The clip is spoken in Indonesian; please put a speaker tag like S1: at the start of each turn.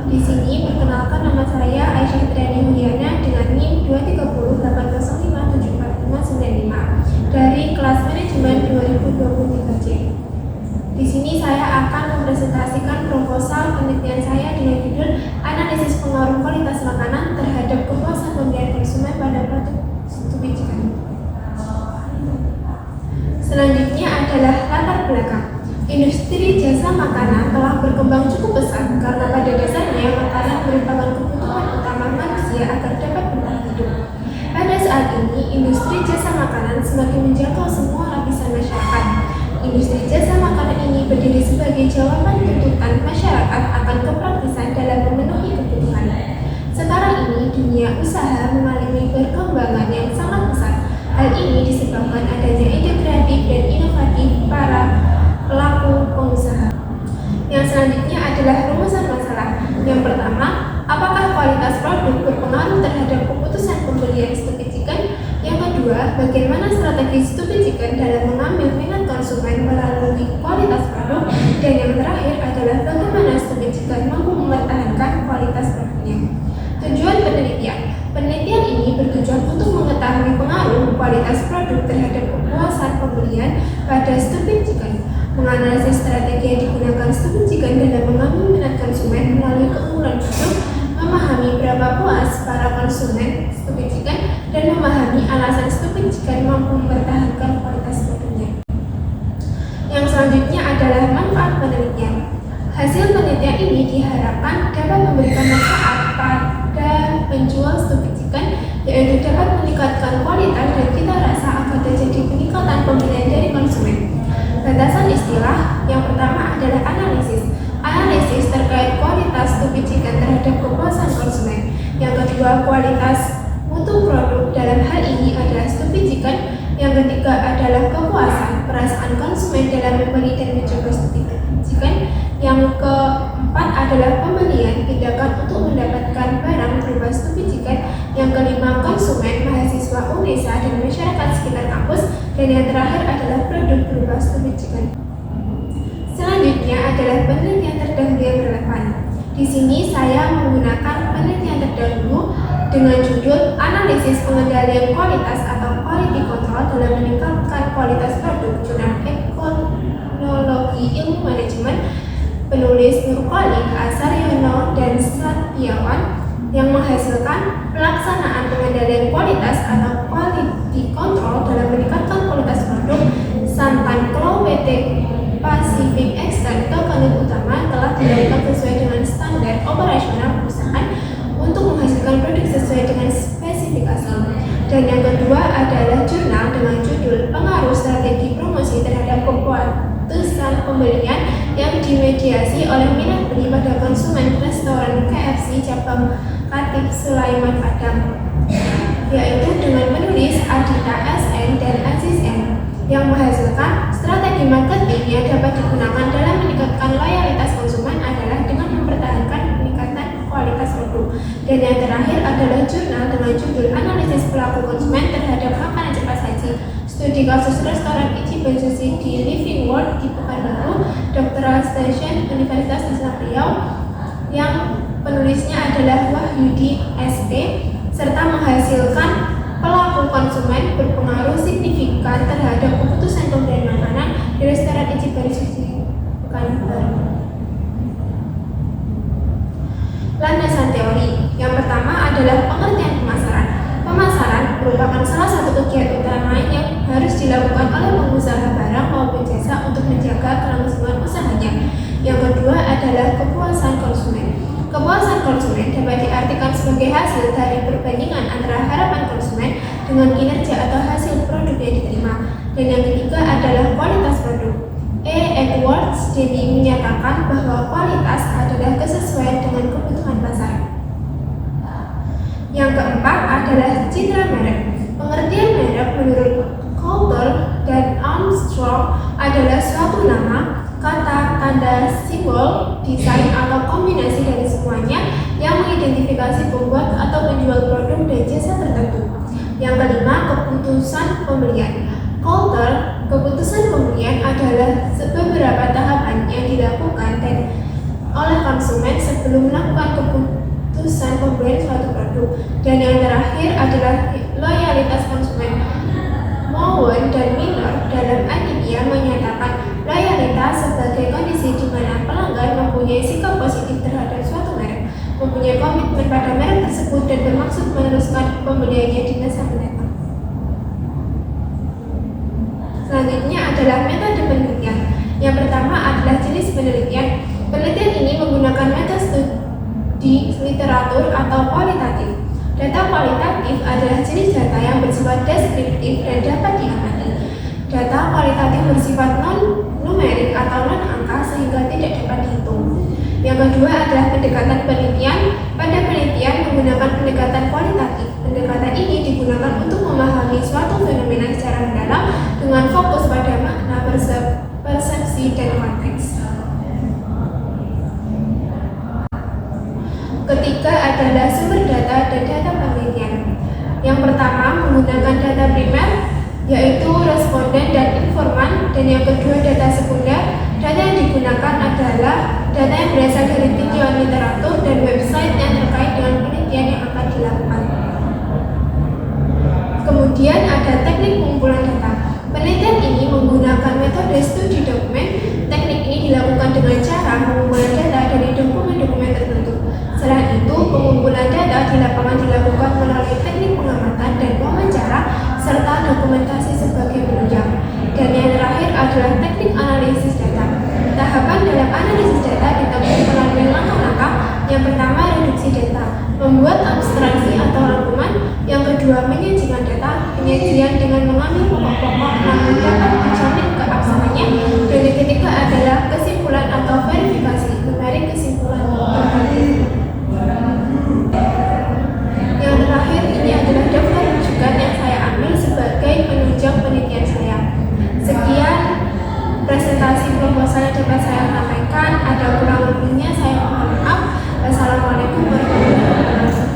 S1: Di sini perkenalkan, nama saya Aisyah Triani Huliana dengan NIM 23080574595 dari kelas manajemen 2023C. Di sini saya akan mempresentasikan proposal penelitian saya dengan judul Analisis Pengaruh Kualitas Makanan terhadap Kepuasan Pembelian Konsumen pada Produk Stupid Chicken. Selanjutnya adalah latar belakang. Industri jasa makanan telah berkembang cukup pesat karena pada dasarnya makanan merupakan kebutuhan utama manusia agar dapat bertahan hidup. Pada saat ini, industri jasa makanan semakin menjangkau semua lapisan masyarakat. Industri jasa makanan ini berdiri sebagai jawaban tuntutan masyarakat akan kepraktisan dalam memenuhi kebutuhan. Sekarang ini, dunia usaha mengalami perkembangan yang sangat pesat. Hal ini disebabkan adanya ide kreatif dan inovatif para pelaku pengusaha. Yang selanjutnya adalah rumusan masalah. Yang pertama, apakah kualitas produk berpengaruh terhadap keputusan pembelian Stupid Chicken? Yang kedua, bagaimana strategi Stupid Chicken dalam mengambil minat konsumen melalui kualitas produk? Dan yang terakhir adalah bagaimana Stupid Chicken mampu mempertahankan kualitas produknya. Tujuan penelitian. Penelitian ini bertujuan untuk mengetahui pengaruh kualitas produk terhadap kepuasan pembelian pada Stupid Chicken, menganalisis strategi yang digunakan Stupid Chicken dalam mengambil minat konsumen melalui keunggulan produk, memahami berapa puas para konsumen Stupid Chicken, dan memahami alasan Stupid Chicken mampu mempertahankan kualitas produknya. Yang selanjutnya adalah manfaat penelitian. Hasil penelitian ini diharapkan dapat memberikan manfaat pada penjual Stupid Chicken, yaitu dapat meningkatkan kualitas dan cita rasa agar terjadi peningkatan pembelian dari konsumen. Batasan istilah. Yang pertama adalah analisis. Analisis terkait kualitas Stupid Chicken terhadap kepuasan konsumen. Yang kedua, kualitas mutu produk, dalam hal ini adalah Stupid Chicken. Yang ketiga adalah kepuasan perasaan konsumen dalam membeli dan mencoba Stupid Chicken. Yang keempat adalah pembelian, tindakan untuk mendapatkan barang berupa Stupid Chicken. Yang kelima, konsumen, mahasiswa UNESA dan masyarakat sekitar kampus. Dan yang terakhir adalah produk berupa Stupid Chicken. Selanjutnya adalah penelitian terdahulu yang relevan. Di sini saya menggunakan penelitian terdahulu dengan judul Analisis Pengendalian Kualitas atau Quality Control dalam meningkatkan kualitas produk, jurnal Ekonologi Ilmu Manajemen, penulis Nurkhalid, Asaryono, dan Satyawan, yang menghasilkan pelaksanaan pengendalian kualitas atau quality control dalam meningkatkan kualitas produk. Santan Klau PT Pacific Extend Tokonet Utama telah dilakukan sesuai dengan standar operasional perusahaan untuk menghasilkan produk sesuai dengan spesifikasi. Dan yang kedua adalah jurnal dengan judul Pengaruh Strategi Promosi Terhadap Kepuasan Pembelian yang dimediasi oleh minat beli pada konsumen restoran KFC cabang Khatib Sulaiman Padang, yaitu dengan penulis Adita SN dan Aziz M, yang menghasilkan strategi marketing yang dapat digunakan dalam meningkatkan loyalitas konsumen adalah dengan mempertahankan peningkatan kualitas produk. Dan yang terakhir adalah jurnal dengan judul Analisis Perilaku Konsumen Terhadap Makanan Cepat Saji, studi kasus restoran Ichiban Sushi di Living World di Pekanbaru, Doctoral Station Universitas Islam Riau, yang penulisnya adalah Wahyudi SP, serta menghasilkan pelaku konsumen berpengaruh signifikan terhadap keputusan pembelian makanan di restoran Ichiban Sushi Pekanbaru. Landasan teori. Yang pertama adalah pengertian pemasaran. Pemasaran merupakan salah satu kegiatan utama yang harus dilakukan oleh pengusaha barang maupun jasa untuk menjaga kelangsungan usahanya. Yang kedua adalah kepuasan konsumen. Kepuasan konsumen dapat diartikan sebagai hasil dari perbandingan antara harapan konsumen dengan kinerja atau hasil produk yang diterima. Dan yang ketiga adalah kualitas produk. Edwards jadi menyatakan bahwa kualitas adalah kesesuaian dengan kebutuhan pasar. Yang keempat adalah citra merek. Pengertian merek menurut Coulter dan Armstrong adalah suatu nama, kata, tanda, simbol, desain, atau kombinasi dari semuanya yang mengidentifikasi pembuat atau penjual produk dan jasa tertentu. Yang kelima, keputusan pembelian. Coulter, keputusan pembelian adalah beberapa tahapan yang dilakukan dan oleh konsumen sebelum melakukan keputusan pembelian suatu produk. Dan yang terakhir adalah loyalitas konsumen. Mowen dan Miller dalam Aditya menyatakan loyalitas sebagai kondisi di mana pelanggan mempunyai sikap positif terhadap suatu merek, mempunyai komitmen pada merek tersebut dan bermaksud meneruskan pembeliannya di masa mendatang. Selanjutnya adalah metode penelitian. Yang pertama adalah jenis penelitian. Penelitian ini menggunakan metode studi literatur atau kualitatif. Data kualitatif adalah jenis data yang bersifat deskriptif dan dapat diamati. Data kualitatif bersifat non-numerik atau non-angka sehingga tidak dapat dihitung. Yang kedua adalah pendekatan penelitian. Pada penelitian menggunakan pendekatan kualitatif. Pendekatan ini digunakan untuk memahami suatu fenomena secara mendalam dengan fokus pada makna, persepsi, dan konteks. Ketiga adalah sumber data dan data penelitian. Yang pertama menggunakan data primer, yaitu responden dan informan, dan yang kedua data sekunder. Data yang digunakan adalah data yang berasal dari tinjauan literatur dan website yang terkait dengan penelitian yang akan dilakukan. Kemudian ada teknik pengumpulan data. Penelitian ini menggunakan metode studi dokumen. Teknik ini dilakukan dengan cara pengumpulan data dari dokumen-dokumen tertentu. Selain itu, pengumpulan data di lapangan dilakukan melalui teknik pengamatan dan wawancara serta dokumentasi sebagai penunjang. Dan yang terakhir adalah teknik analisis data. Tahapan dalam analisis data ditempuh melalui langkah-langkah. Yang pertama, reduksi data, membuat abstraksi atau rangkuman. Yang kedua, menyajikan data, penyajian dengan mengambil pokok-pokok namun dapat dijamin keabsahannya. Dan yang ketiga adalah kesimpulan atau verifikasi, menarik kesimpulan tertentu. Yang terakhir ini adalah daftar rujukan yang saya ambil sebagai penunjang penelitian saya. Sekian presentasi proposal yang dapat saya sampaikan. Ada kurang lebihnya saya mohon maaf. Wassalamualaikum warahmatullahi wabarakatuh.